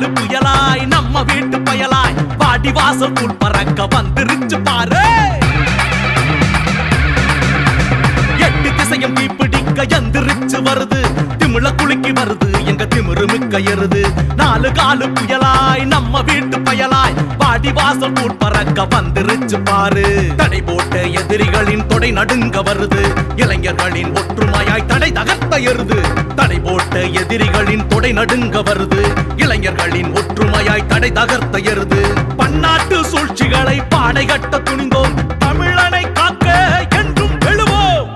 காலு புயலாய் நம்ம வீட்டு பயலாய் பாடி வாசல் கூழ் பறக்க வந்துருச்சு பாரு. எட்டு திசையும் தீப்பிடிக்க எந்திரிச்சு வருது, திமிழ குலுக்கி வருது எங்க திமிரு மிக்க எருது. நாலு காலு புயலாய் நம்ம வீட்டு பயலாய் பாடி வாசல் கூழ் பறக்க வந்துருச்சு பாரு. தடை போட்ட எதிரிகளின் தொடை நடுங்க வருது, இளைஞர்களின் ஒற்றுமையாய் தடை தகர்த்த எருது. தடை போட்ட எதிரிகளின் தொடை நடுங்க வருது, இளைஞர்களின் ஒற்றுமையாய் தடை தகர்த்த எருது. பன்னாட்டு சூழ்ச்சிகளை பாடை கட்ட துணிந்தோம், தமிழனை காக்க என்றும் எழுவோம்.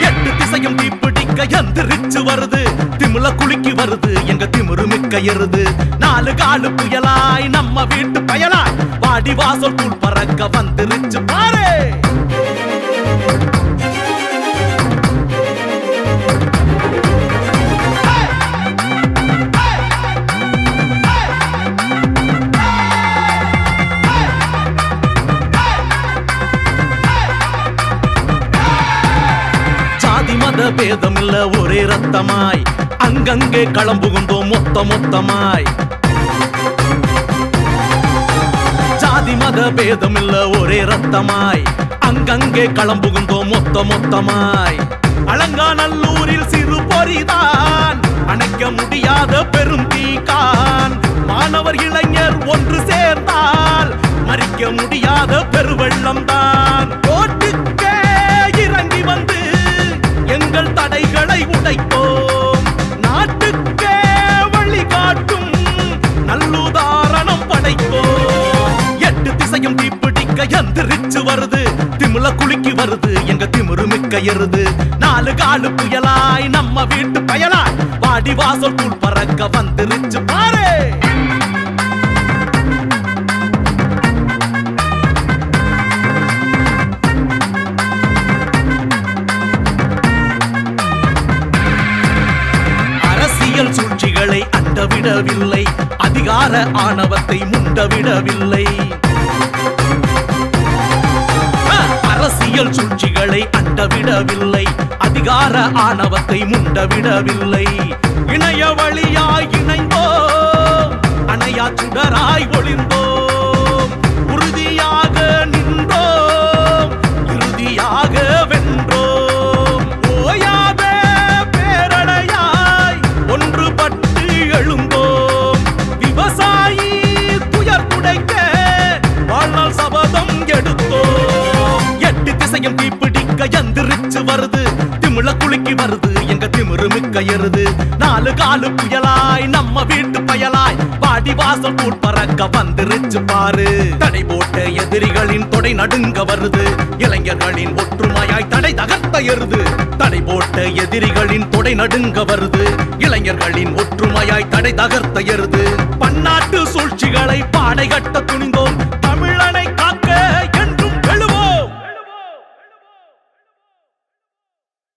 எட்டு திசையும் தீப்பிடிக்க எந்திரிச்சு வருது, திமிழ குலுக்கி வருது எங்க திமிரு மிக்க எருது. நாலு காலு புயலாய் நம்ம வீட்டு பயலாய் பாடி வாசல் கூழ் பறக்க வந்துருச்சு பாரு. மத பேதம் இல்ல ஒரே ரத்தமாய் அங்கங்கே களம்புகுந்தோம் மொத்த மொத்தமாய். ஜாதி மத பேதம் இல்ல ஒரே ரத்தமாய் அங்கங்கே களம்புகுந்தோம் மொத்த மொத்தமாய். அலங்காநல்லூரில் சிறு பொறிதான் அணைக்க முடியாத பெரும் தீக்கான். மாணவர் இளைஞர் ஒன்று சேர்ந்தால் மறிக்க முடியாத பெருவெள்ளம் தான். ஓட்டுக்கே இறங்கி வந்து எங்கள் தடைகளை உடைப்போம், நாட்டுக்கே வழிகாட்டும் நல்லுதாரணம் படைப்போம். எட்டு திசையும் தீப்பிடிக்க எந்திரிச்சு வருது, திமிழ குலுக்கி வருது எங்க திமிரு மிக்க எருது. நாலு காலு புயலாய் நம்ம வீட்டு பயலாய் பாடி வாசல் கூழ் பறக்க வந்துருச்சு பாரு. சூழ்ச்சிகளை அண்டவிடவில்லை, அதிகார ஆணவத்தை முண்டவிடவில்லை. அரசியல் சூழ்ச்சிகளை அண்டவிடவில்லை, அதிகார ஆணவத்தை முண்டவிடவில்லை. இணைய வழியாய் இணைந்தோம், அணையா சுடராய் ஒளிர்ந்தோம். உறுதியாக நின்றோம், இறுதியாக வென்றோம். ஓயாத பேரடையாய் ஒன்றுபட்டு எழுந்தோம். விவசாயி துயர் துடைக்க வாழ்நாள் சபதம் எடுத்தோம். எட்டு திசையும் தீப்பிடிக்க எந்திரிச்சு வருது, திமிழ குலுக்கி வருது எங்க திமிரு மிக்க எருது. நாலு காலு புயலாய் நம்ம வீட்டு பயலாய் பாடி வாசல் கூழ் பறக்க வந்துருச்சு பாரு. தடை போட்ட எதிரிகளின் தொடை நடுங்க வருது, இளைஞர்களின் ஒற்றுமையாய் தடை தகர்த்த எருது. தடை போட்ட எதிரிகளின் தொடை நடுங்க வருது, இளைஞர்களின் ஒற்றுமையாய் தடை தகர்த்த எருது. பன்னாட்டு சூழ்ச்சிகளை பாடை கட்ட துணிந்தோம்,